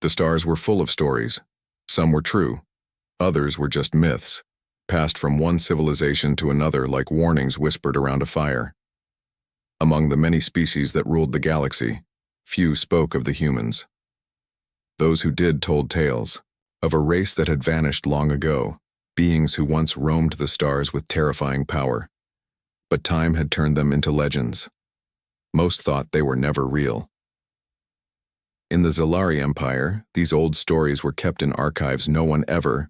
The stars were full of stories. Some were true. Others were just myths, passed from one civilization to another like warnings whispered around a fire. Among the many species that ruled the galaxy, few spoke of the humans. Those who did told tales of a race that had vanished long ago, beings who once roamed the stars with terrifying power. But time had turned them into legends. Most thought they were never real. In the Zalari Empire, these old stories were kept in archives no one ever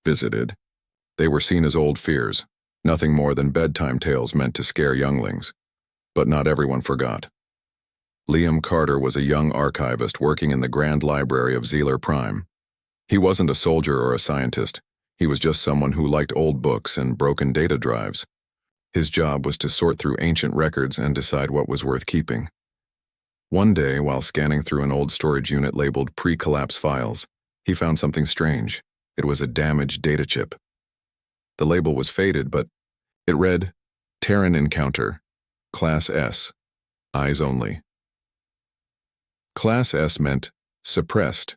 visited. They were seen as old fears, nothing more than bedtime tales meant to scare younglings. But not everyone forgot. Liam Carter was a young archivist working in the Grand Library of Zealer Prime. He wasn't a soldier or a scientist. He was just someone who liked old books and broken data drives. His job was to sort through ancient records and decide what was worth keeping. One day, while scanning through an old storage unit labeled pre-collapse files, he found something strange. It was a damaged data chip. The label was faded, but it read, Terran Encounter, Class S, Eyes Only. Class S meant suppressed.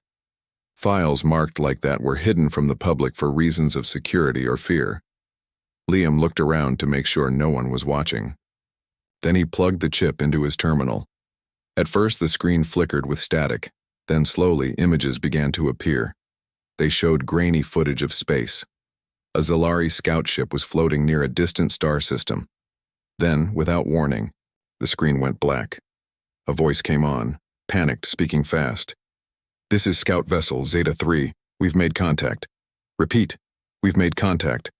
Files marked like that were hidden from the public for reasons of security or fear. Liam looked around to make sure no one was watching. Then he plugged the chip into his terminal. At first the screen flickered with static, then slowly images began to appear. They showed grainy footage of space. A Zalari scout ship was floating near a distant star system. Then, without warning, the screen went black. A voice came on, panicked, speaking fast. This is Scout Vessel Zeta 3. We've made contact. Repeat, we've made contact.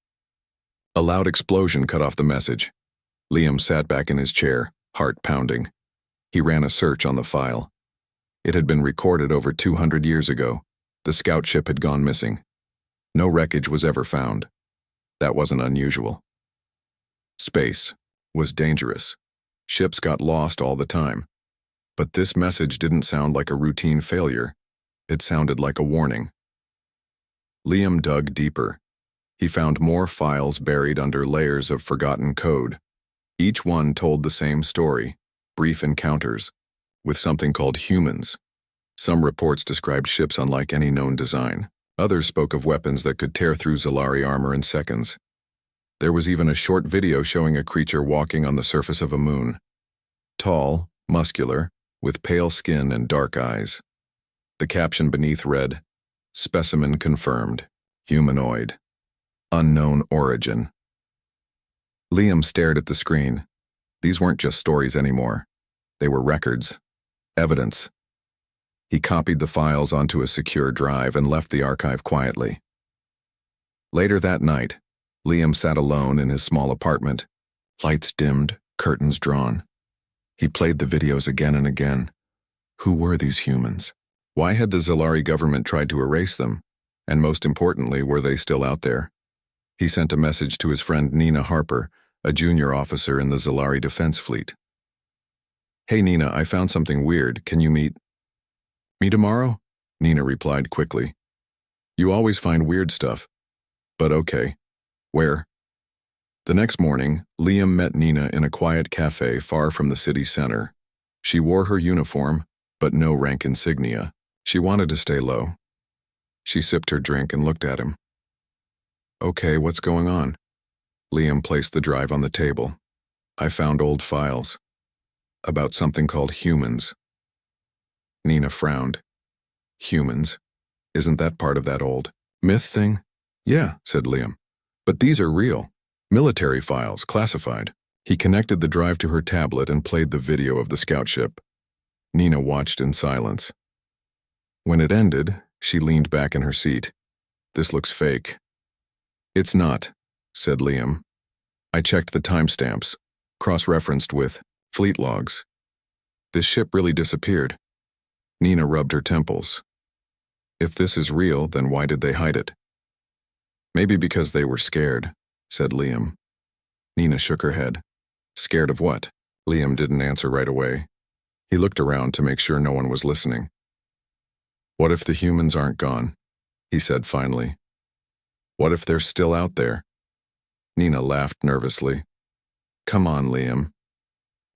A loud explosion cut off the message. Liam sat back in his chair, heart pounding. He ran a search on the file. It had been recorded over 200 years ago. The scout ship had gone missing. No wreckage was ever found. That wasn't unusual. Space was dangerous. Ships got lost all the time. But this message didn't sound like a routine failure. It sounded like a warning. Liam dug deeper. He found more files buried under layers of forgotten code. Each one told the same story, brief encounters, with something called humans. Some reports described ships unlike any known design. Others spoke of weapons that could tear through Zalari armor in seconds. There was even a short video showing a creature walking on the surface of a moon. Tall, muscular, with pale skin and dark eyes. The caption beneath read, Specimen confirmed, humanoid, unknown origin. Liam stared at the screen. These weren't just stories anymore. They were records, evidence. He copied the files onto a secure drive and left the archive quietly. Later that night, Liam sat alone in his small apartment, lights dimmed, curtains drawn. He played the videos again and again. Who were these humans? Why had the Zalari government tried to erase them? And most importantly, were they still out there? He sent a message to his friend Nina Harper, a junior officer in the Zalari Defense Fleet. Hey Nina, I found something weird. Can you meet me tomorrow? Nina replied quickly. You always find weird stuff. But okay. Where? The next morning, Liam met Nina in a quiet cafe far from the city center. She wore her uniform, but no rank insignia. She wanted to stay low. She sipped her drink and looked at him. Okay, what's going on? Liam placed the drive on the table. I found old files. About something called humans. Nina frowned. Humans? Isn't that part of that old myth thing? Yeah, said Liam. But these are real. Military files, classified. He connected the drive to her tablet and played the video of the scout ship. Nina watched in silence. When it ended, she leaned back in her seat. This looks fake. It's not, said Liam. I checked the timestamps, cross-referenced with fleet logs. This ship really disappeared. Nina rubbed her temples. If this is real, then why did they hide it? Maybe because they were scared, said Liam. Nina shook her head. Scared of what? Liam didn't answer right away. He looked around to make sure no one was listening. What if the humans aren't gone? He said finally. What if they're still out there? Nina laughed nervously. Come on, Liam.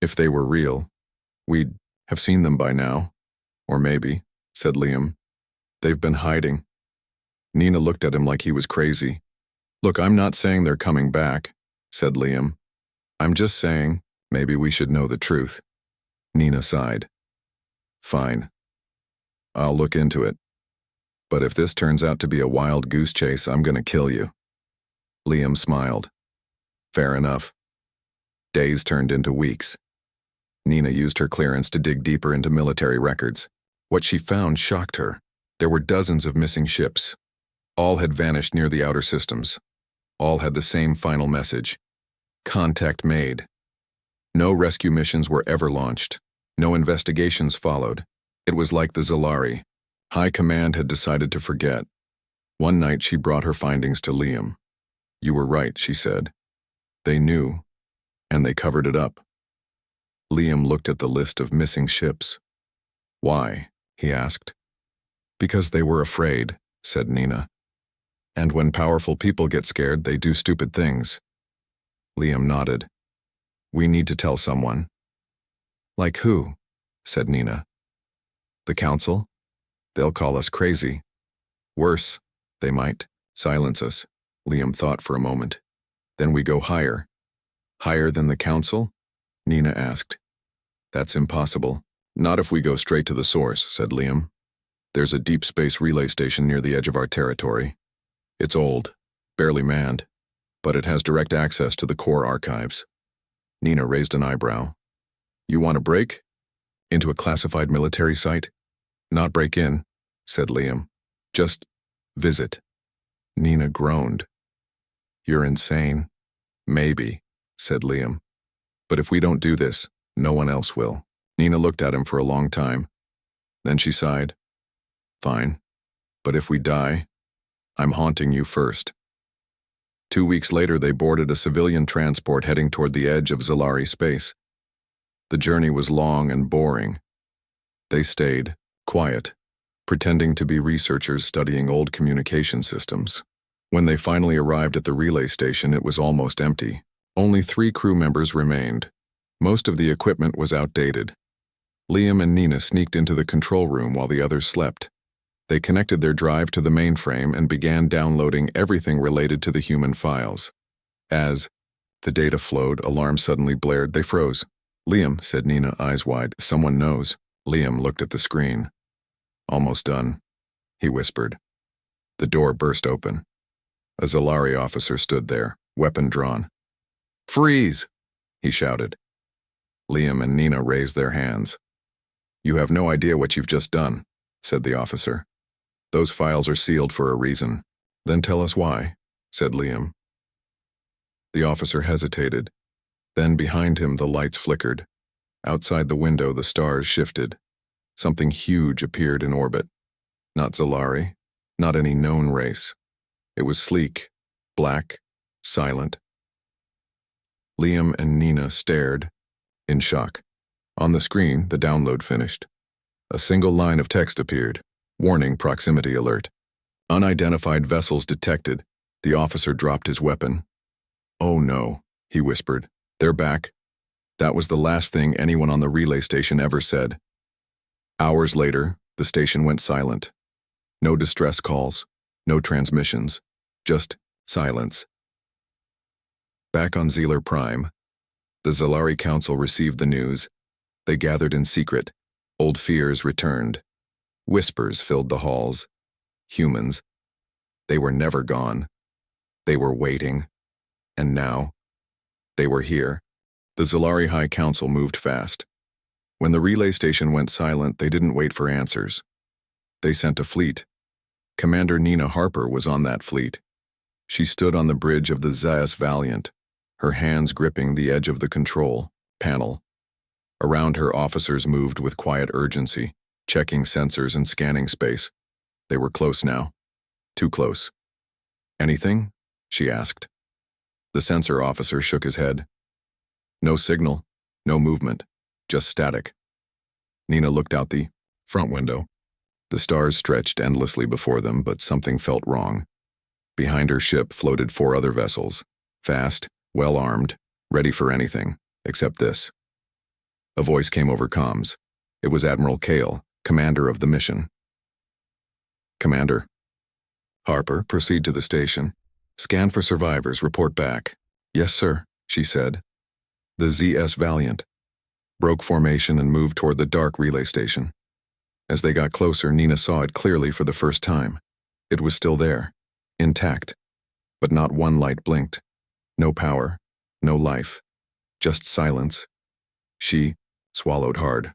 If they were real, we'd have seen them by now. Or maybe, said Liam. They've been hiding. Nina looked at him like he was crazy. Look, I'm not saying they're coming back, said Liam. I'm just saying, maybe we should know the truth. Nina sighed. Fine. I'll look into it. But if this turns out to be a wild goose chase, I'm gonna kill you. Liam smiled. Fair enough. Days turned into weeks. Nina used her clearance to dig deeper into military records. What she found shocked her. There were dozens of missing ships. All had vanished near the outer systems. All had the same final message. Contact made. No rescue missions were ever launched. No investigations followed. It was like the Zalari. High Command had decided to forget. One night she brought her findings to Liam. You were right, she said. They knew, and they covered it up. Liam looked at the list of missing ships. Why? He asked. Because they were afraid, said Nina. And when powerful people get scared, they do stupid things. Liam nodded. We need to tell someone. Like who? Said Nina. The council? They'll call us crazy. Worse, they might silence us. Liam thought for a moment. Then we go higher. Higher than the council? Nina asked. That's impossible. Not if we go straight to the source, said Liam. There's a deep space relay station near the edge of our territory. It's old, barely manned, but it has direct access to the core archives. Nina raised an eyebrow. You want to break? Into a classified military site? Not break in, said Liam. Just visit. Nina groaned. You're insane. Maybe, said Liam. But if we don't do this, no one else will. Nina looked at him for a long time. Then she sighed. Fine. But if we die, I'm haunting you first. 2 weeks later, they boarded a civilian transport heading toward the edge of Zalari space. The journey was long and boring. They stayed, quiet, pretending to be researchers studying old communication systems. When they finally arrived at the relay station, it was almost empty. Only 3 crew members remained. Most of the equipment was outdated. Liam and Nina sneaked into the control room while the others slept. They connected their drive to the mainframe and began downloading everything related to the human files. As the data flowed, alarms suddenly blared. They froze. Liam, said Nina, eyes wide. Someone knows. Liam looked at the screen. Almost done, he whispered. The door burst open. A Zalari officer stood there, weapon drawn. Freeze! He shouted. Liam and Nina raised their hands. You have no idea what you've just done, said the officer. Those files are sealed for a reason. Then tell us why, said Liam. The officer hesitated. Then behind him the lights flickered. Outside the window the stars shifted. Something huge appeared in orbit. Not Zalari, not any known race. It was sleek, black, silent. Liam and Nina stared, in shock. On the screen, the download finished. A single line of text appeared. Warning, proximity alert. Unidentified vessels detected. The officer dropped his weapon. Oh no, he whispered. They're back. That was the last thing anyone on the relay station ever said. Hours later, the station went silent. No distress calls, no transmissions, just silence. Back on Zealer Prime, the Zalari Council received the news. They gathered in secret. Old fears returned. Whispers filled the halls. Humans. They were never gone. They were waiting. And now, they were here. The Zalari High Council moved fast. When the relay station went silent, they didn't wait for answers. They sent a fleet. Commander Nina Harper was on that fleet. She stood on the bridge of the Zayas Valiant, her hands gripping the edge of the control panel. Around her, officers moved with quiet urgency, checking sensors and scanning space. They were close now. Too close. Anything? She asked. The sensor officer shook his head. No signal, no movement, just static. Nina looked out the front window. The stars stretched endlessly before them, but something felt wrong. Behind her ship floated 4 other vessels, fast, well-armed, ready for anything, except this. A voice came over comms. It was Admiral Kale, commander of the mission. Commander. Harper, proceed to the station. Scan for survivors, report back. Yes, sir, she said. The ZS Valiant broke formation and moved toward the dark relay station. As they got closer, Nina saw it clearly for the first time. It was still there, intact, but not one light blinked. No power, no life, just silence. She swallowed hard.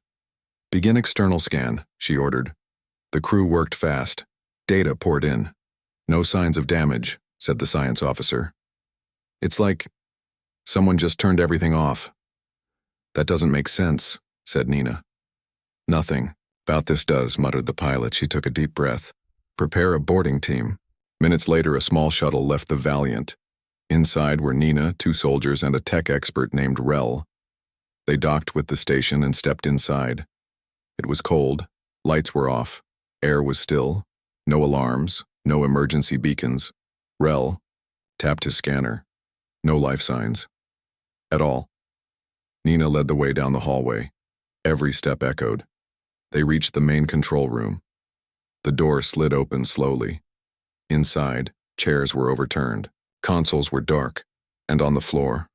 Begin external scan, she ordered. The crew worked fast. Data poured in. No signs of damage, said the science officer. It's like someone just turned everything off. That doesn't make sense, said Nina. Nothing about this does, muttered the pilot. She took a deep breath. Prepare a boarding team. Minutes later, a small shuttle left the Valiant. Inside were Nina, 2 soldiers, and a tech expert named Rel. They docked with the station and stepped inside. It was cold. Lights were off. Air was still. No alarms. No emergency beacons. Rel tapped his scanner. No life signs. At all. Nina led the way down the hallway. Every step echoed. They reached the main control room. The door slid open slowly. Inside, chairs were overturned. Consoles were dark, and on the floor,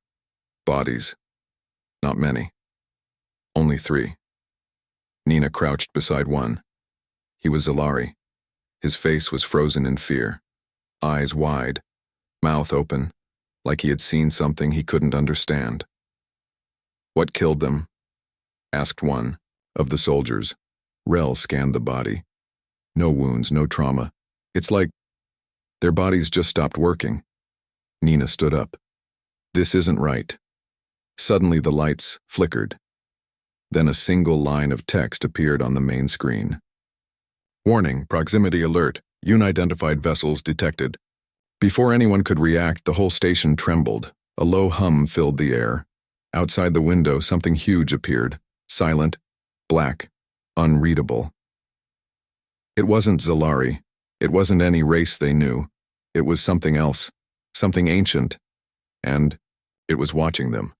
bodies. Not many. Only 3. Nina crouched beside one. He was Zalari. His face was frozen in fear. Eyes wide, mouth open, like he had seen something he couldn't understand. What killed them? Asked one of the soldiers. Rel scanned the body. No wounds, no trauma. It's like their bodies just stopped working. Nina stood up. This isn't right. Suddenly the lights flickered. Then a single line of text appeared on the main screen. Warning, proximity alert, unidentified vessels detected. Before anyone could react, the whole station trembled. A low hum filled the air. Outside the window, something huge appeared. Silent, black, unreadable. It wasn't Zalari. It wasn't any race they knew. It was something else. Something ancient, and it was watching them.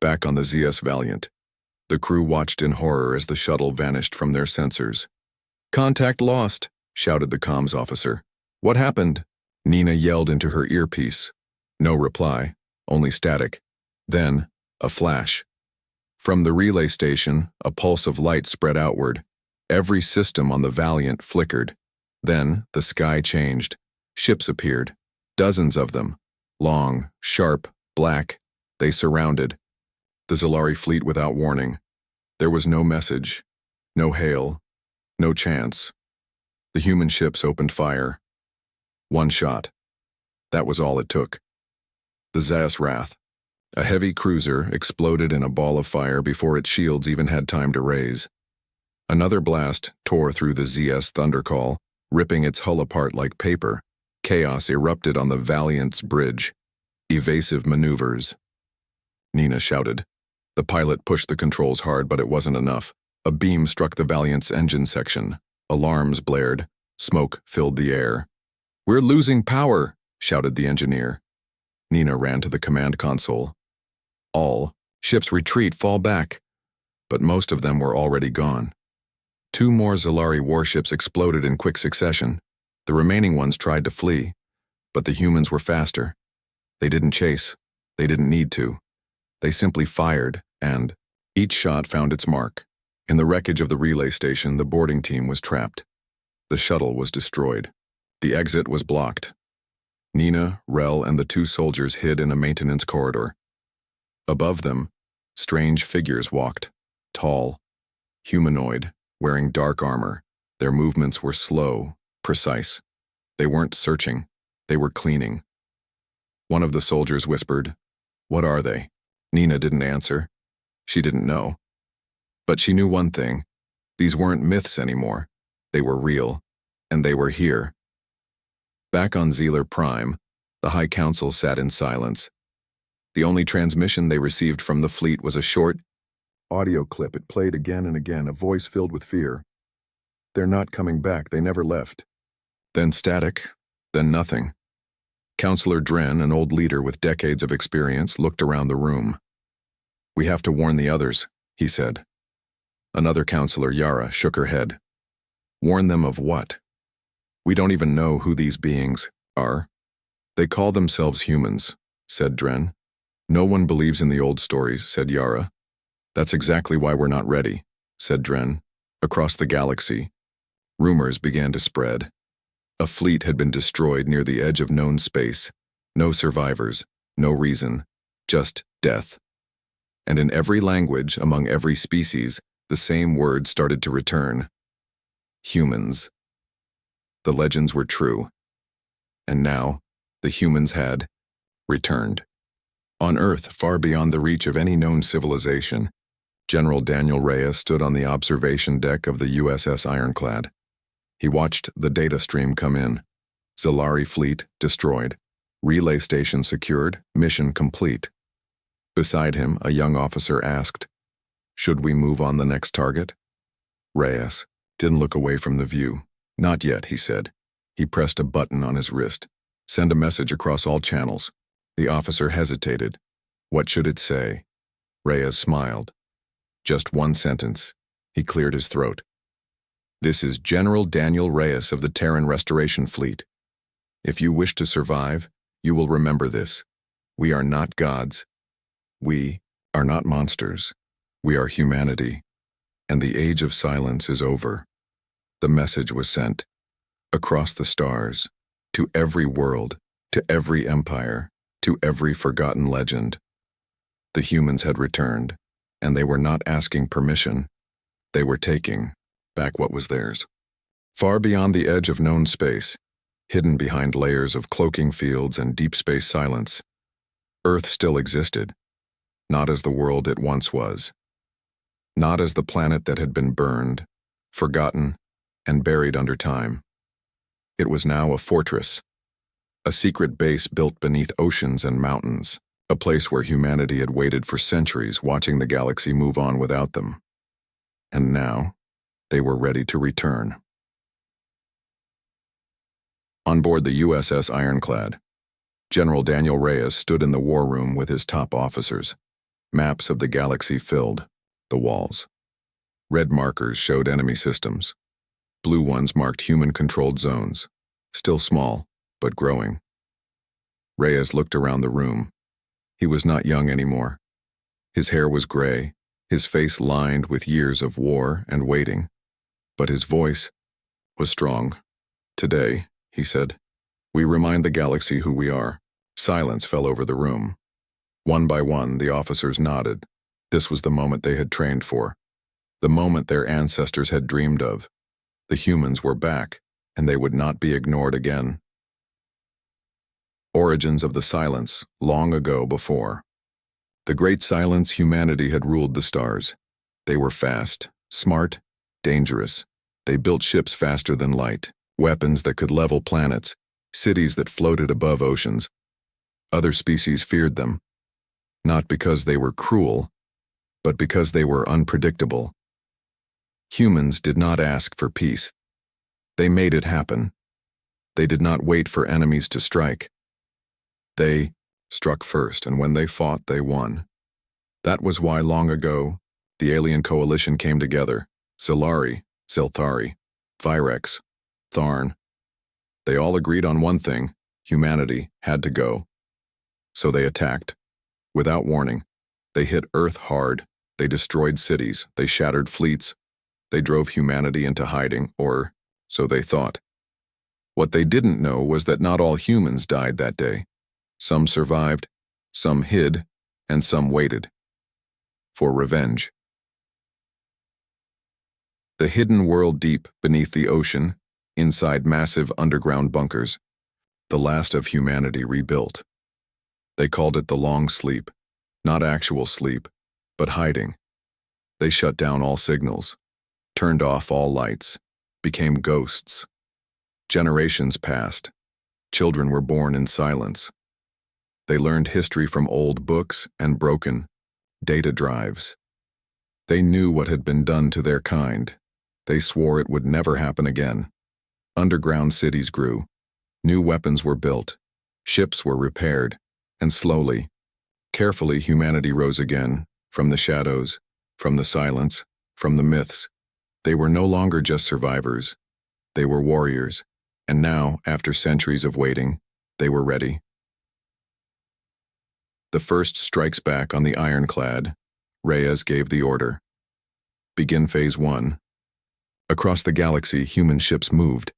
Back on the ZS Valiant, the crew watched in horror as the shuttle vanished from their sensors. Contact lost, shouted the comms officer. What happened? Nina yelled into her earpiece. No reply, only static. Then, a flash. From the relay station, a pulse of light spread outward. Every system on the Valiant flickered. Then, the sky changed. Ships appeared. Dozens of them. Long, sharp, black. They surrounded the Zalari fleet without warning. There was no message, no hail, no chance. The human ships opened fire. One shot. That was all it took. The Zas Wrath, a heavy cruiser, exploded in a ball of fire before its shields even had time to raise. Another blast tore through the ZS Thundercall, ripping its hull apart like paper. Chaos erupted on the Valiant's bridge. Evasive maneuvers. Nina shouted. The pilot pushed the controls hard, but it wasn't enough. A beam struck the Valiant's engine section. Alarms blared. Smoke filled the air. We're losing power, shouted the engineer. Nina ran to the command console. All ships retreat, fall back. But most of them were already gone. 2 more Zalari warships exploded in quick succession. The remaining ones tried to flee, but the humans were faster. They didn't chase. They didn't need to. They simply fired, and each shot found its mark. In the wreckage of the relay station, the boarding team was trapped. The shuttle was destroyed. The exit was blocked. Nina, Rel, and the 2 soldiers hid in a maintenance corridor. Above them, strange figures walked. Tall, humanoid, wearing dark armor. Their movements were slow, precise. They weren't searching. They were cleaning. One of the soldiers whispered, "What are they?" Nina didn't answer. She didn't know. But she knew one thing. These weren't myths anymore. They were real, and they were here. Back on Zealer Prime, the High Council sat in silence. The only transmission they received from the fleet was a short audio clip. It played again and again, a voice filled with fear. They're not coming back. They never left. Then static, then nothing. Counselor Dren, an old leader with decades of experience, looked around the room. We have to warn the others, he said. Another counselor, Yara, shook her head. Warn them of what? We don't even know who these beings are. They call themselves humans, said Dren. No one believes in the old stories, said Yara. That's exactly why we're not ready, said Dren. Across the galaxy, rumors began to spread. A fleet had been destroyed near the edge of known space. No survivors, no reason, just death. And in every language, among every species, the same word started to return. Humans. The legends were true. And now, the humans had returned. On Earth, far beyond the reach of any known civilization, General Daniel Reyes stood on the observation deck of the USS Ironclad. He watched the data stream come in. Zilari fleet destroyed. Relay station secured. Mission complete. Beside him, a young officer asked, "Should we move on the next target?" Reyes didn't look away from the view. "Not yet," he said. He pressed a button on his wrist. "Send a message across all channels." The officer hesitated. What should it say? Reyes smiled. Just one sentence. He cleared his throat. "This is General Daniel Reyes of the Terran Restoration Fleet. If you wish to survive, you will remember this. We are not gods. We are not monsters. We are humanity. And the age of silence is over." The message was sent. Across the stars, to every world, to every empire, to every forgotten legend. The humans had returned, and they were not asking permission. They were taking back what was theirs. Far beyond the edge of known space, hidden behind layers of cloaking fields and deep space silence, Earth still existed, not as the world it once was. Not as the planet that had been burned, forgotten, and buried under time. It was now a fortress, a secret base built beneath oceans and mountains, a place where humanity had waited for centuries watching the galaxy move on without them. And now, they were ready to return. On board the USS Ironclad, General Daniel Reyes stood in the war room with his top officers. Maps of the galaxy filled the walls. Red markers showed enemy systems. Blue ones marked human-controlled zones, still small, but growing. Reyes looked around the room. He was not young anymore. His hair was gray, his face lined with years of war and waiting. But his voice was strong. "Today," he said, "we remind the galaxy who we are." Silence fell over the room. One by one, the officers nodded. This was the moment they had trained for. The moment their ancestors had dreamed of. The humans were back, and they would not be ignored again. Origins of the silence, long ago before. The great silence, humanity had ruled the stars. They were fast, smart, dangerous. They built ships faster than light, weapons that could level planets, cities that floated above oceans. Other species feared them, not because they were cruel, but because they were unpredictable. Humans did not ask for peace. They made it happen. They did not wait for enemies to strike. They struck first, and when they fought, they won. That was why long ago, the alien coalition came together. Zilari, Zilthari, Virex, Tharn. They all agreed on one thing: humanity had to go. So they attacked. Without warning, they hit Earth hard. They destroyed cities. They shattered fleets. They drove humanity into hiding, or so they thought. What they didn't know was that not all humans died that day. Some survived, some hid, and some waited. For revenge. The hidden world deep beneath the ocean, inside massive underground bunkers, the last of humanity rebuilt. They called it the long sleep, not actual sleep, but hiding. They shut down all signals, turned off all lights, became ghosts. Generations passed. Children were born in silence. They learned history from old books and broken data drives. They knew what had been done to their kind. They swore it would never happen again. Underground cities grew. New weapons were built. Ships were repaired. And slowly, carefully, humanity rose again, from the shadows, from the silence, from the myths. They were no longer just survivors. They were warriors, And now, after centuries of waiting, they were ready. The first strikes back on the ironclad. Reyes gave the order. Begin Phase 1. Across the galaxy, human ships moved.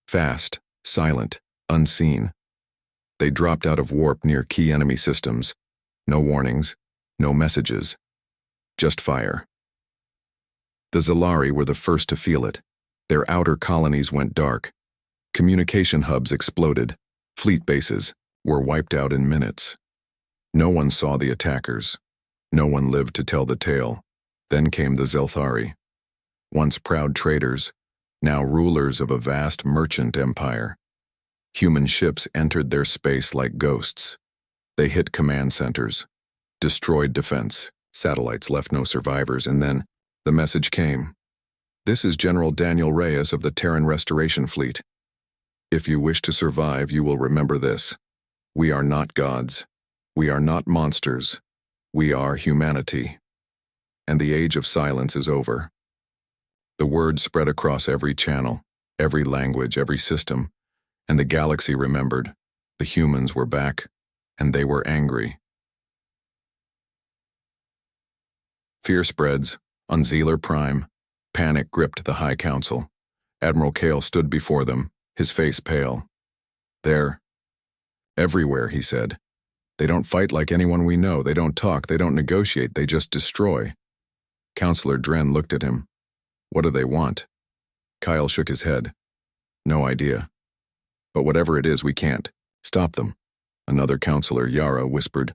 Fast, silent, unseen. They dropped out of warp near key enemy systems. No warnings, no messages. Just fire. The Zalari were the first to feel it. Their outer colonies went dark. Communication hubs exploded. Fleet bases were wiped out in minutes. No one saw the attackers. No one lived to tell the tale. Then came the Zelthari. Once proud traders, now rulers of a vast merchant empire. Human ships entered their space like ghosts. They hit command centers, destroyed defense, satellites left no survivors, and then the message came. This is General Daniel Reyes of the Terran Restoration Fleet. If you wish to survive, you will remember this. We are not gods. We are not monsters. We are humanity. And the age of silence is over. The word spread across every channel, every language, every system, and the galaxy remembered. The humans were back, and they were angry. Fear spreads. On Zealer Prime, panic gripped the High Council. Admiral Kale stood before them, his face pale. There. Everywhere, he said. They don't fight like anyone we know. They don't talk. They don't negotiate. They just destroy. Counselor Dren looked at him. What do they want? Kyle shook his head. No idea. But whatever it is, we can't stop them. Another counselor, Yara, whispered.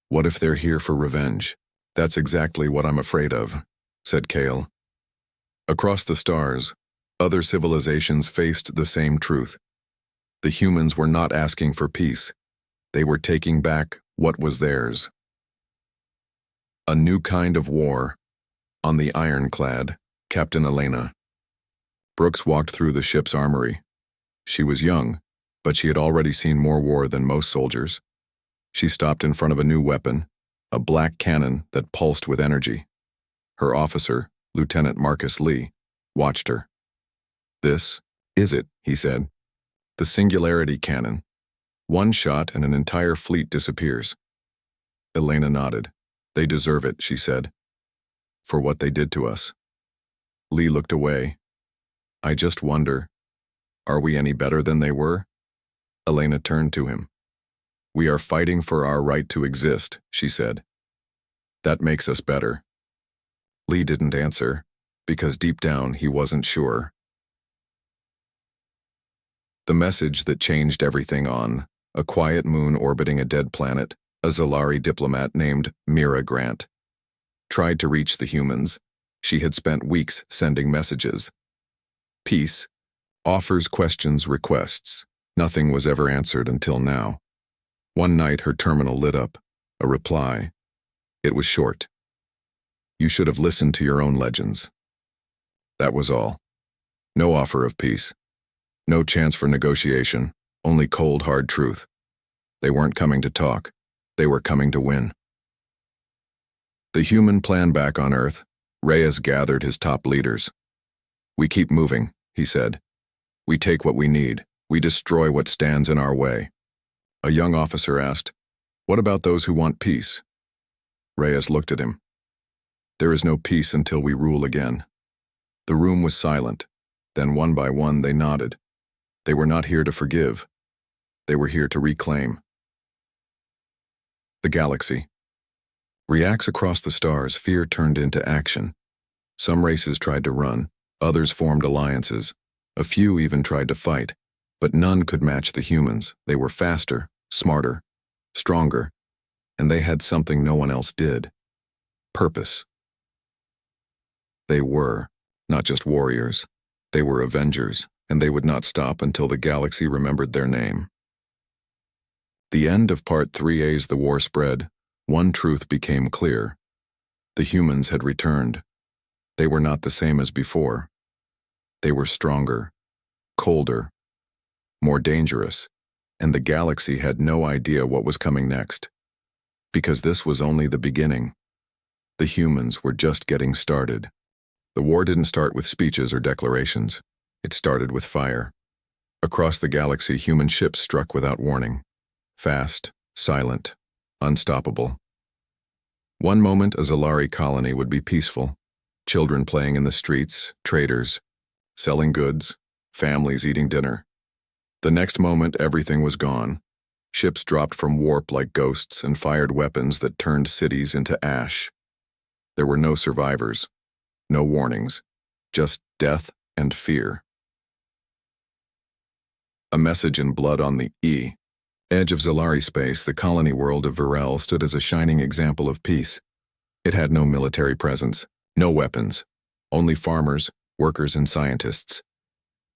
What if they're here for revenge? That's exactly what I'm afraid of, said Kale. Across the stars, other civilizations faced the same truth. The humans were not asking for peace. They were taking back what was theirs. A new kind of war. On the ironclad, Captain Elena. Brooks walked through the ship's armory. She was young, but she had already seen more war than most soldiers. She stopped in front of a new weapon, a black cannon that pulsed with energy. Her officer, Lieutenant Marcus Lee, watched her. This is it, he said. The Singularity Cannon. One shot and an entire fleet disappears. Elena nodded. They deserve it, she said. For what they did to us. Lee looked away. I just wonder, are we any better than they were? Elena turned to him. We are fighting for our right to exist, she said. That makes us better. Lee didn't answer, because deep down he wasn't sure. The message that changed everything on a quiet moon orbiting a dead planet, a Zalari diplomat named Mira Grant tried to reach the humans. She had spent weeks sending messages. Peace, offers, questions, requests. Nothing was ever answered until now. One night her terminal lit up, a reply. It was short. You should have listened to your own legends. That was all. No offer of peace. No chance for negotiation, only cold, hard truth. They weren't coming to talk. They were coming to win. The human plan back on Earth, Reyes gathered his top leaders. We keep moving, he said. We take what we need. We destroy what stands in our way. A young officer asked, what about those who want peace? Reyes looked at him. There is no peace until we rule again. The room was silent. Then one by one they nodded. They were not here to forgive. They were here to reclaim. The galaxy. Reacts across the stars, fear turned into action. Some races tried to run, others formed alliances. A few even tried to fight, but none could match the humans. They were faster, smarter, stronger, and they had something no one else did. Purpose. They were not just warriors. They were avengers, and they would not stop until the galaxy remembered their name. The end of Part 3A. As the war spread, one truth became clear. The humans had returned. They were not the same as before. They were stronger, colder, more dangerous, and the galaxy had no idea what was coming next. Because this was only the beginning. The humans were just getting started. The war didn't start with speeches or declarations. It started with fire. Across the galaxy, human ships struck without warning. Fast, silent, unstoppable. One moment, a Zalari colony would be peaceful. Children playing in the streets, traders, selling goods, families eating dinner. The next moment, everything was gone. Ships dropped from warp like ghosts and fired weapons that turned cities into ash. There were no survivors, no warnings, just death and fear. A message in blood on the edge of Zalari space, the colony world of Virel stood as a shining example of peace. It had no military presence, no weapons, only farmers, workers, and scientists.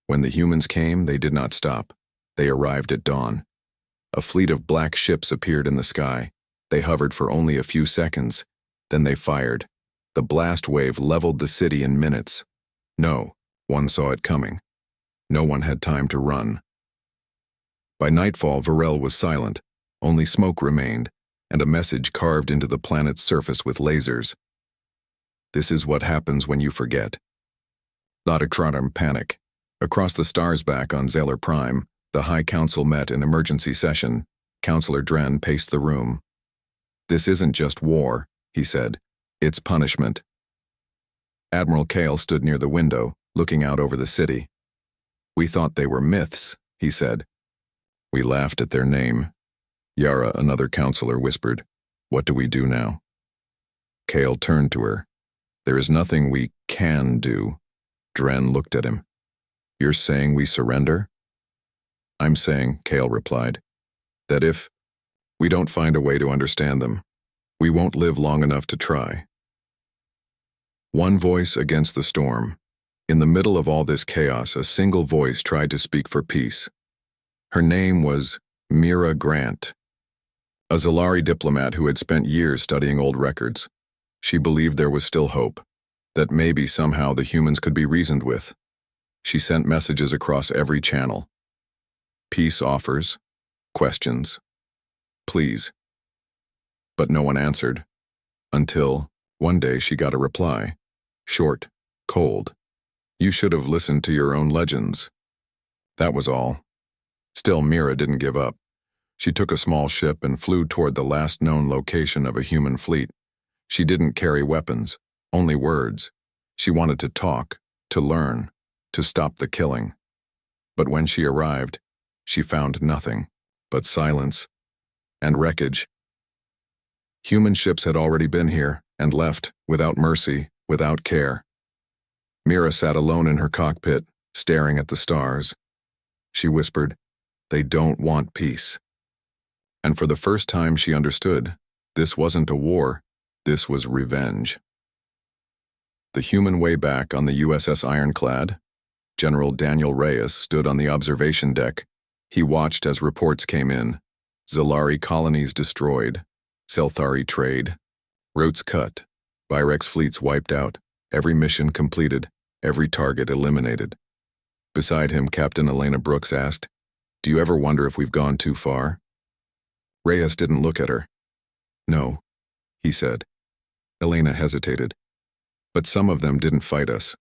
When the humans came, they did not stop. They arrived at dawn. A fleet of black ships appeared in the sky. They hovered for only a few seconds. Then they fired. The blast wave leveled the city in minutes. No one saw it coming. No one had time to run. By nightfall, Virel was silent. Only smoke remained, and a message carved into the planet's surface with lasers. This is what happens when you forget. Lodicrotum panic. Across the stars back on Zalar Prime, the High Council met in emergency session. Counselor Dren paced the room. This isn't just war, he said. It's punishment. Admiral Kale stood near the window, looking out over the city. We thought they were myths, he said. We laughed at their name. Yara, another counselor, whispered, What do we do now? Kale turned to her. There is nothing we can do. Dren looked at him. You're saying we surrender? I'm saying, Kale replied, that if we don't find a way to understand them, we won't live long enough to try. One voice against the storm. In the middle of all this chaos, a single voice tried to speak for peace. Her name was Mira Grant, a Zalari diplomat who had spent years studying old records. She believed there was still hope, that maybe somehow the humans could be reasoned with. She sent messages across every channel. Peace offers, questions, please. But no one answered, until one day she got a reply, short, cold. You should have listened to your own legends. That was all. Still, Mira didn't give up. She took a small ship and flew toward the last known location of a human fleet. She didn't carry weapons, only words. She wanted to talk, to learn, to stop the killing. But when she arrived, she found nothing but silence and wreckage. Human ships had already been here and left without mercy, without care. Mira sat alone in her cockpit, staring at the stars. She whispered, They don't want peace. And for the first time she understood, this wasn't a war, this was revenge. The human way back on the USS Ironclad, General Daniel Reyes stood on the observation deck. He watched as reports came in. Zalari colonies destroyed, Selthari trade, routes cut, Byrex fleets wiped out, every mission completed, every target eliminated. Beside him, Captain Elena Brooks asked, Do you ever wonder if we've gone too far? Reyes didn't look at her. No, he said. Elena hesitated. But some of them didn't fight us.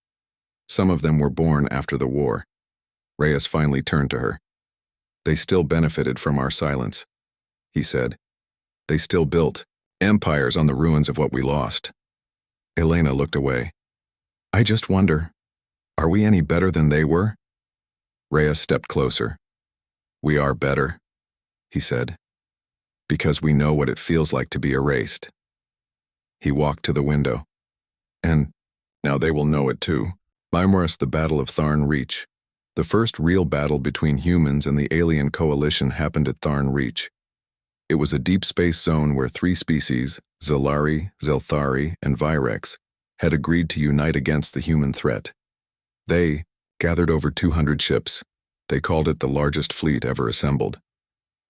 Some of them were born after the war. Reyes finally turned to her. They still benefited from our silence, he said. They still built empires on the ruins of what we lost. Elena looked away. I just wonder, are we any better than they were? Reyes stepped closer. We are better, he said, because we know what it feels like to be erased. He walked to the window. And now they will know it too. Limorous, the Battle of Tharn Reach. The first real battle between humans and the alien coalition happened at Tharn Reach. It was a deep space zone where three species, Zalari, Zelthari, and Vyrex, had agreed to unite against the human threat. They gathered over 200 ships. They called it the largest fleet ever assembled.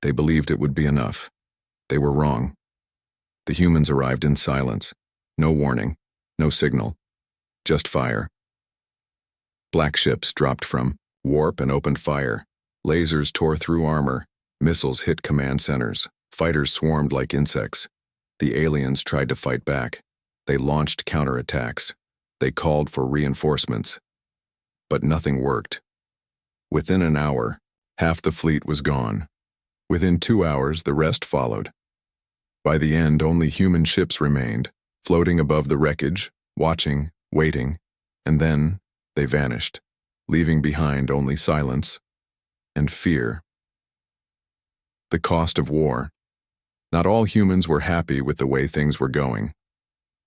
They believed it would be enough. They were wrong. The humans arrived in silence. No warning, no signal, just fire. Black ships dropped from warp and opened fire. Lasers tore through armor. Missiles hit command centers. Fighters swarmed like insects. The aliens tried to fight back. They launched counterattacks. They called for reinforcements. But nothing worked. Within an hour, Half the fleet was gone. Within 2 hours, the rest followed. By the end, only human ships remained, floating above the wreckage, watching, waiting, and then they vanished, leaving behind only silence and fear. The cost of war. Not all humans were happy with the way things were going.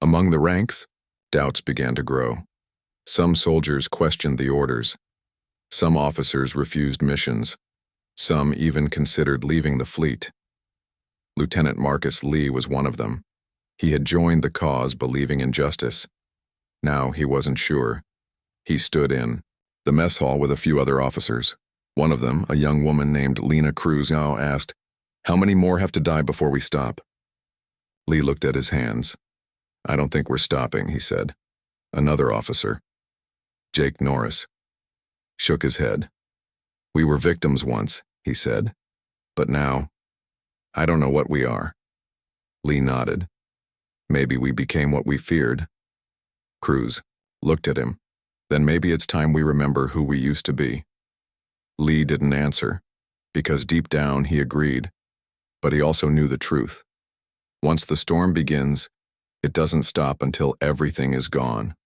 Among the ranks, doubts began to grow. Some soldiers questioned the orders. Some officers refused missions. Some even considered leaving the fleet. Lieutenant Marcus Lee was one of them. He had joined the cause believing in justice. Now he wasn't sure. He stood in the mess hall with a few other officers. One of them, a young woman named Lena Cruz, now asked, "How many more have to die before we stop?" Lee looked at his hands. "I don't think we're stopping," he said. Another officer, Jake Norris, shook his head. "We were victims once," he said. "But now, I don't know what we are." Lee nodded. "Maybe we became what we feared." Cruz looked at him. "Then maybe it's time we remember who we used to be." Lee didn't answer, because deep down he agreed, but he also knew the truth. Once the storm begins, it doesn't stop until everything is gone.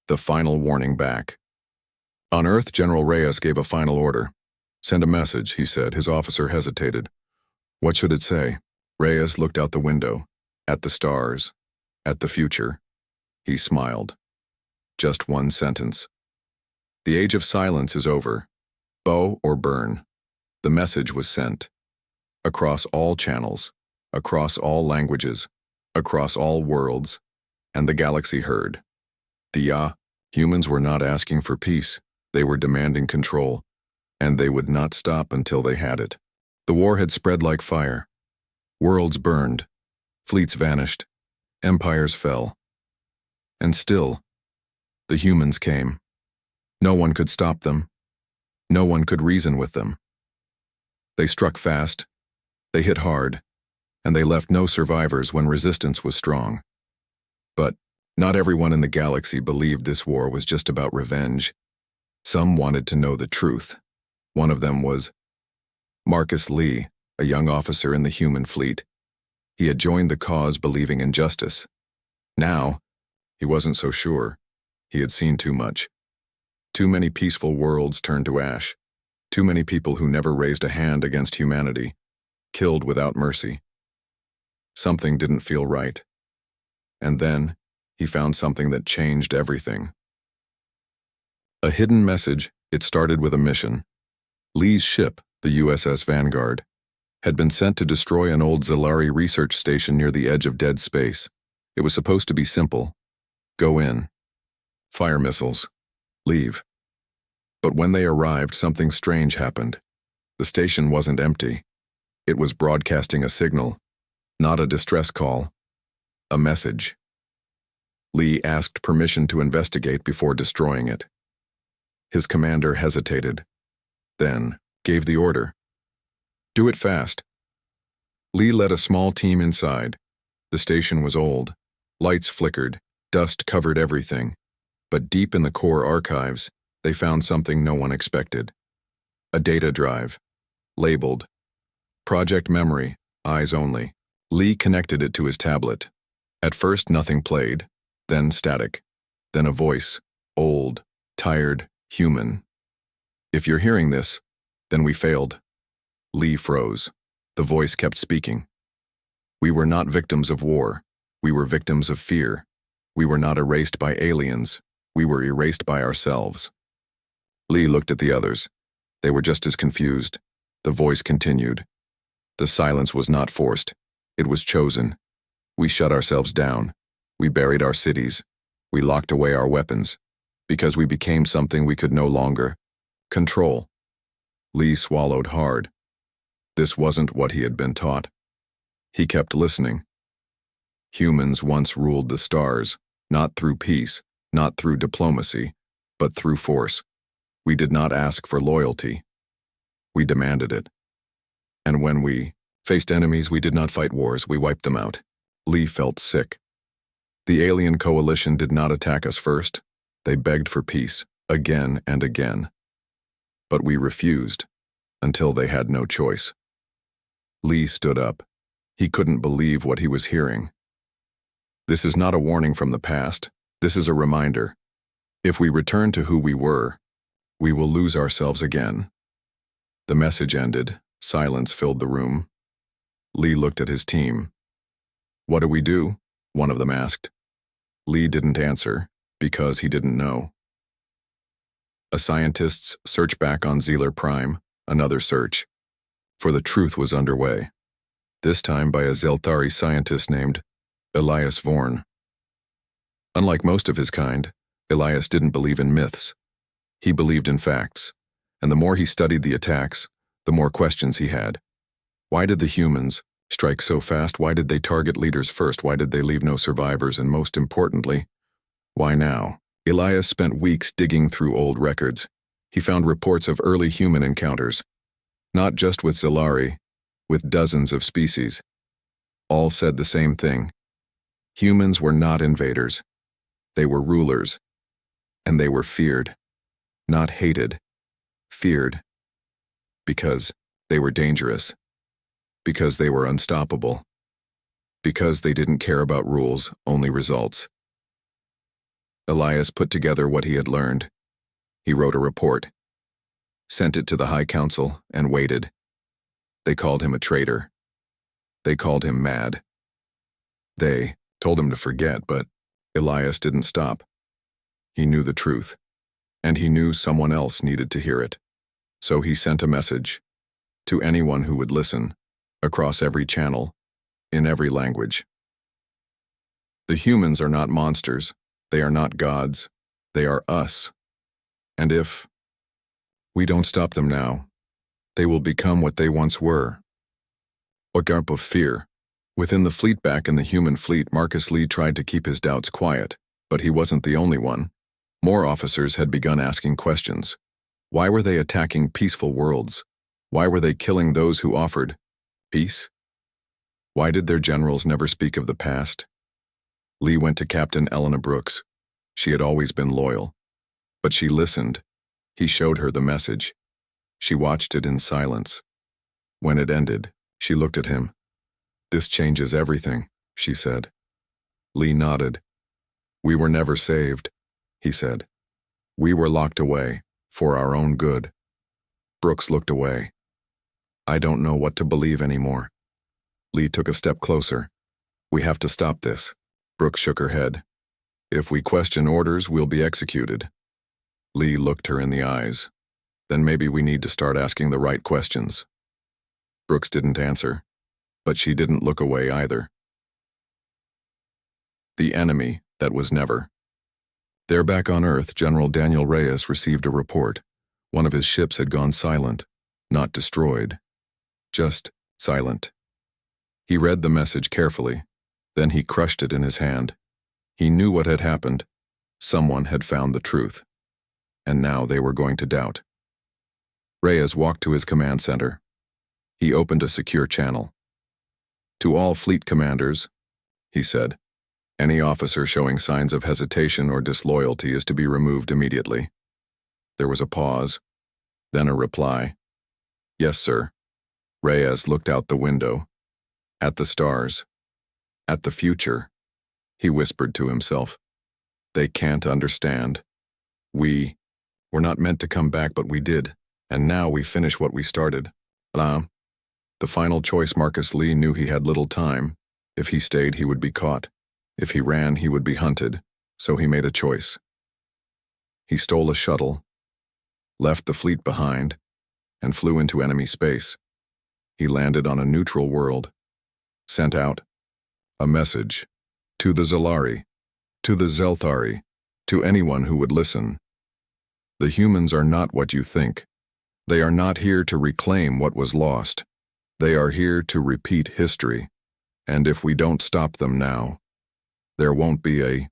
The final warning back. On Earth, General Reyes gave a final order. "Send a message," he said. His officer hesitated. "What should it say?" Reyes looked out the window, at the stars, at the future. He smiled. Just one sentence. "The age of silence is over. Bow or burn." The message was sent. Across all channels, across all languages, across all worlds, and the galaxy heard. Humans were not asking for peace. They were demanding control, and they would not stop until they had it. The war had spread like fire. Worlds burned, fleets vanished, empires fell. And still, the humans came. No one could stop them. No one could reason with them. They struck fast, they hit hard, and they left no survivors when resistance was strong. But not everyone in the galaxy believed this war was just about revenge. Some wanted to know the truth. One of them was Marcus Lee, a young officer in the human fleet. He had joined the cause believing in justice. Now, he wasn't so sure. He had seen too much. Too many peaceful worlds turned to ash. Too many people who never raised a hand against humanity, killed without mercy. Something didn't feel right. And then, he found something that changed everything. A hidden message. It started with a mission. Lee's ship, the USS Vanguard, had been sent to destroy an old Zilari research station near the edge of dead space. It was supposed to be simple. Go in. Fire missiles. Leave. But when they arrived, something strange happened. The station wasn't empty. It was broadcasting a signal, not a distress call, a message. Lee asked permission to investigate before destroying it. His commander hesitated, then gave the order. Do it fast. Lee led a small team inside. The station was old. Lights flickered, dust covered everything. But deep in the core archives, they found something no one expected. A data drive, labeled Project Memory, Eyes Only. Lee connected it to his tablet. At first nothing played, then static, then a voice, old, tired, human. If you're hearing this, then we failed. Lee froze. The voice kept speaking. We were not victims of war. We were victims of fear. We were not erased by aliens. We were erased by ourselves. Lee looked at the others. They were just as confused. The voice continued. The silence was not forced. It was chosen. We shut ourselves down. We buried our cities. We locked away our weapons. Because we became something we could no longer control. Lee swallowed hard. This wasn't what he had been taught. He kept listening. Humans once ruled the stars, not through peace, not through diplomacy, but through force. We did not ask for loyalty. We demanded it. And when we faced enemies, we did not fight wars, we wiped them out. Lee felt sick. The alien coalition did not attack us first. They begged for peace, again and again. But we refused, until they had no choice. Lee stood up. He couldn't believe what he was hearing. This is not a warning from the past. This is a reminder. If we return to who we were, we will lose ourselves again. The message ended. Silence filled the room. Lee looked at his team. "What do we do?" one of them asked. Lee didn't answer, because he didn't know. A scientist's search back on Zealer Prime, another search. For the truth was underway. This time by a Zelthari scientist named Elias Vorn. Unlike most of his kind, Elias didn't believe in myths. He believed in facts, and the more he studied the attacks, the more questions he had. Why did the humans strike so fast? Why did they target leaders first? Why did they leave no survivors? And most importantly, why now? Elias spent weeks digging through old records. He found reports of early human encounters, not just with Zelari, with dozens of species. All said the same thing. Humans were not invaders. They were rulers, and they were feared. Not hated, feared. Because they were dangerous. Because they were unstoppable. Because they didn't care about rules, only results. Elias put together what he had learned. He wrote a report, sent it to the High Council, and waited. They called him a traitor. They called him mad. They told him to forget, but Elias didn't stop. He knew the truth, and he knew someone else needed to hear it. So he sent a message to anyone who would listen, across every channel, in every language. The humans are not monsters. They are not gods. They are us. And if we don't stop them now, they will become what they once were. A gulp of fear. Within the fleet back in the human fleet, Marcus Lee tried to keep his doubts quiet, but he wasn't the only one. More officers had begun asking questions. Why were they attacking peaceful worlds? Why were they killing those who offered peace? Why did their generals never speak of the past? Lee went to Captain Elena Brooks. She had always been loyal. But she listened. He showed her the message. She watched it in silence. When it ended, she looked at him. "This changes everything," she said. Lee nodded. "We were never saved," he said. "We were locked away, for our own good." Brooks looked away. "I don't know what to believe anymore." Lee took a step closer. "We have to stop this." Brooks shook her head. "If we question orders, we'll be executed." Lee looked her in the eyes. "Then maybe we need to start asking the right questions." Brooks didn't answer, but she didn't look away either. The enemy that was never. There back on Earth, General Daniel Reyes received a report. One of his ships had gone silent, not destroyed, just silent. He read the message carefully. Then he crushed it in his hand. He knew what had happened. Someone had found the truth. And now they were going to doubt. Reyes walked to his command center. He opened a secure channel. "To all fleet commanders," he said, "any officer showing signs of hesitation or disloyalty is to be removed immediately." There was a pause, then a reply. "Yes, sir." Reyes looked out the window, at the stars, at the future. He whispered to himself, "They can't understand. We're not meant to come back, but we did, and now we finish what we started." The final choice. Marcus Lee knew he had little time. If he stayed, he would be caught. If he ran, he would be hunted. So he made a choice. He stole a shuttle, left the fleet behind, and flew into enemy space. He landed on a neutral world, sent out a message to the Zelari, to the Zelthari, to anyone who would listen. The humans are not what you think. They are not here to reclaim what was lost. They are here to repeat history. And if we don't stop them now, there won't be a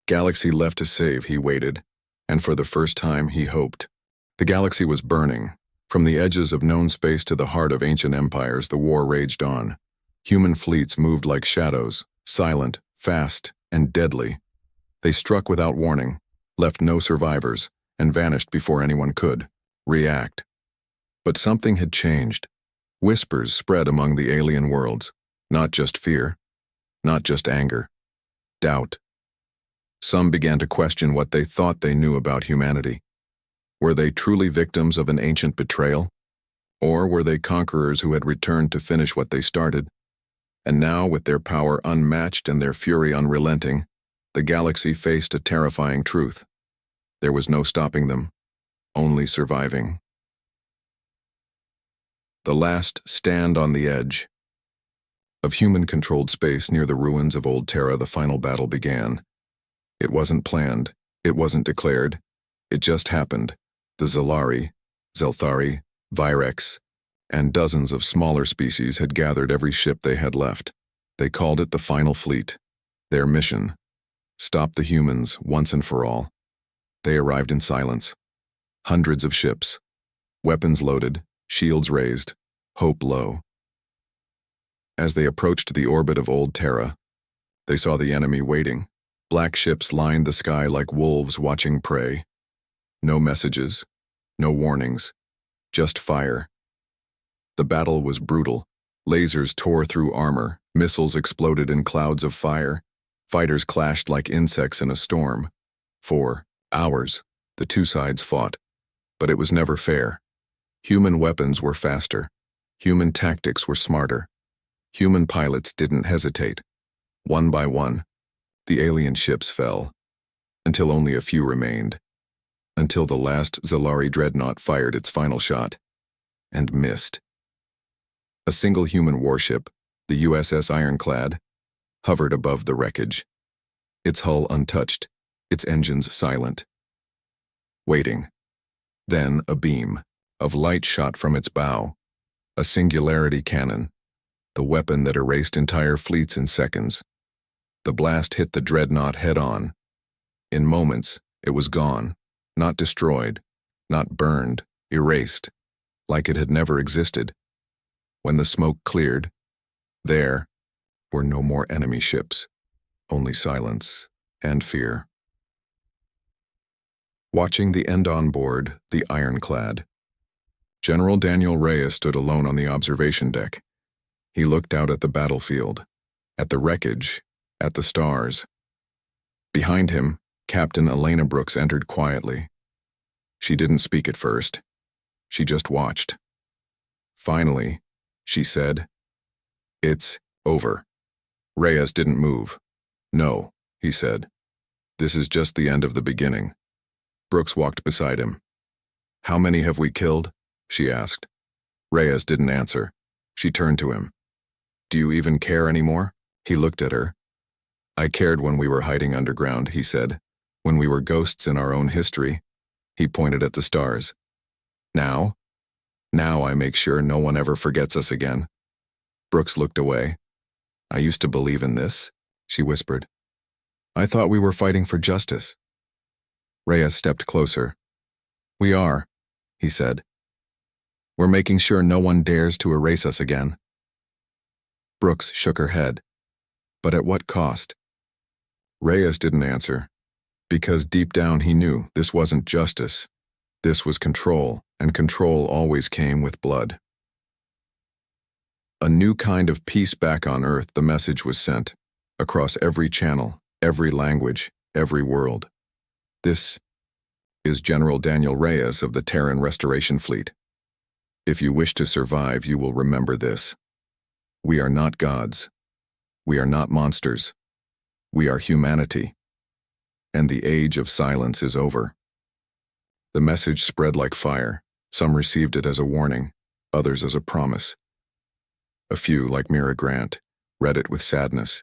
galaxy left to save. He waited, and for the first time he hoped. The galaxy was burning. From the edges of known space to the heart of ancient empires, the war raged on. Human fleets moved like shadows, silent, fast, and deadly. They struck without warning, left no survivors, and vanished before anyone could. react. But something had changed. Whispers spread among the alien worlds. Not just fear, not just anger, doubt. Some began to question what they thought they knew about humanity. Were they truly victims of an ancient betrayal? Or were they conquerors who had returned to finish what they started? And now, with their power unmatched and their fury unrelenting, the galaxy faced a terrifying truth. There was no stopping them, only surviving. The last stand on the edge. Of human-controlled space near the ruins of Old Terra, the final battle began. It wasn't planned, it wasn't declared, it just happened. The Zelari, Zelthari, Virex, and dozens of smaller species had gathered every ship they had left. They called it the Final Fleet. Their mission: stop the humans once and for all. They arrived in silence. Hundreds of ships. Weapons loaded, shields raised, hope low. As they approached the orbit of Old Terra, they saw the enemy waiting. Black ships lined the sky like wolves watching prey. No messages, no warnings, just fire. The battle was brutal. Lasers tore through armor, missiles exploded in clouds of fire. Fighters clashed like insects in a storm. For hours, the two sides fought. But it was never fair. Human weapons were faster. Human tactics were smarter. Human pilots didn't hesitate. One by one, the alien ships fell, until only a few remained. Until the last Zelari dreadnought fired its final shot, and missed. A single human warship, the USS Ironclad, hovered above the wreckage. Its hull untouched, its engines silent. Waiting. Then a beam of light shot from its bow. A singularity cannon, the weapon that erased entire fleets in seconds. The blast hit the dreadnought head-on. In moments, it was gone, not destroyed, not burned, erased, like it had never existed. When the smoke cleared, there were no more enemy ships, only silence and fear. Watching the end on board, the Ironclad. General Daniel Reyes stood alone on the observation deck. He looked out at the battlefield, at the wreckage, at the stars. Behind him, Captain Elena Brooks entered quietly. She didn't speak at first. She just watched. Finally, she said, "It's over." Reyes didn't move. "No," he said. "This is just the end of the beginning." Brooks walked beside him. "How many have we killed?" she asked. Reyes didn't answer. She turned to him. "Do you even care anymore?" He looked at her. "I cared when we were hiding underground," he said. "When we were ghosts in our own history." He pointed at the stars. Now I make sure no one ever forgets us again." Brooks looked away. "I used to believe in this," she whispered. "I thought we were fighting for justice." Reyes stepped closer. "We are," he said. "We're making sure no one dares to erase us again." Brooks shook her head. "But at what cost?" Reyes didn't answer, because deep down he knew this wasn't justice. This was control, and control always came with blood. A new kind of peace back on Earth, the message was sent, across every channel, every language, every world. This is General Daniel Reyes of the Terran Restoration Fleet. If you wish to survive, you will remember this. We are not gods. We are not monsters. We are humanity. And the age of silence is over. The message spread like fire. Some received it as a warning, others as a promise. A few, like Mira Grant, read it with sadness.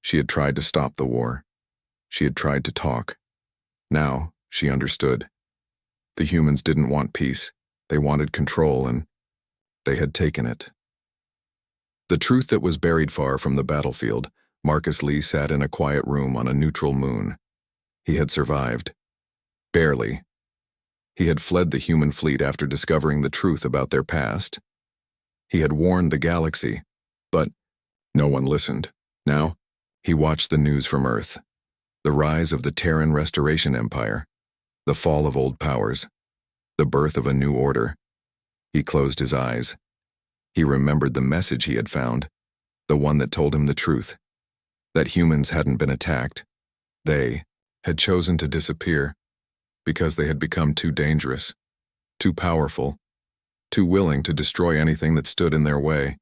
She had tried to stop the war. She had tried to talk. Now, she understood. The humans didn't want peace. They wanted control, and they had taken it. The truth that was buried far from the battlefield, Marcus Lee sat in a quiet room on a neutral moon. He had survived. Barely. He had fled the human fleet after discovering the truth about their past. He had warned the galaxy, but no one listened. Now, he watched the news from Earth. The rise of the Terran Restoration Empire. The fall of old powers. The birth of a new order. He closed his eyes. He remembered the message he had found, the one that told him the truth, that humans hadn't been attacked. They had chosen to disappear because they had become too dangerous, too powerful, too willing to destroy anything that stood in their way.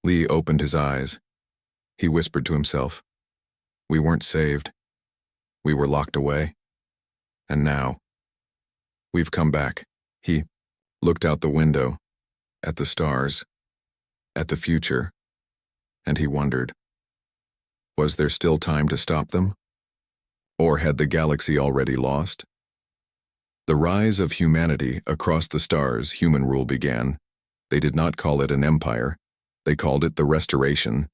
Lee opened his eyes. He whispered to himself, "We weren't saved. We were locked away. And now, we've come back." He looked out the window, at the stars, at the future, and he wondered, was there still time to stop them? Or had the galaxy already lost? The rise of humanity across the stars, human rule began. They did not call it an empire. They called it the Restoration.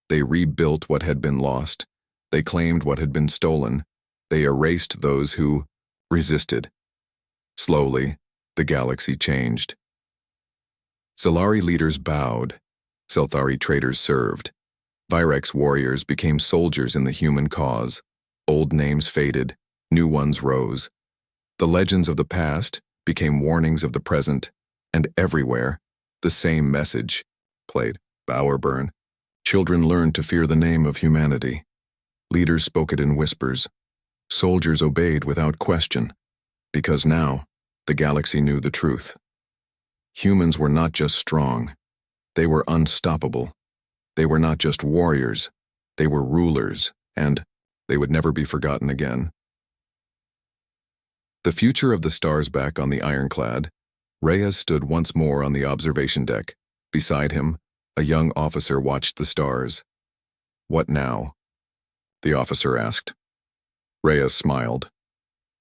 They rebuilt what had been lost. They claimed what had been stolen. They erased those who resisted. Slowly, the galaxy changed. Solari leaders bowed. Selthari traders served. Virex warriors became soldiers in the human cause. Old names faded. New ones rose. The legends of the past became warnings of the present, and everywhere, the same message played. Bowerburn. Children learned to fear the name of humanity. Leaders spoke it in whispers. Soldiers obeyed without question, because now the galaxy knew the truth. Humans were not just strong. They were unstoppable. They were not just warriors. They were rulers, and they would never be forgotten again. The future of the stars back on the ironclad, Reyes stood once more on the observation deck. Beside him, a young officer watched the stars. "What now?" the officer asked. Reyes smiled.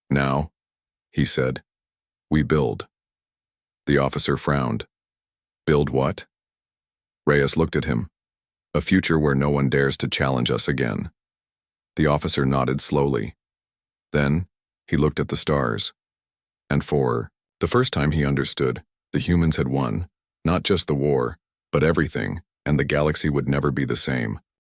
"Now," he said, "we build." The officer frowned. "Build what?" Reyes looked at him. "A future where no one dares to challenge us again." The officer nodded slowly. Then, he looked at the stars. And for the first time he understood, the humans had won, not just the war, but everything, and the galaxy would never be the same.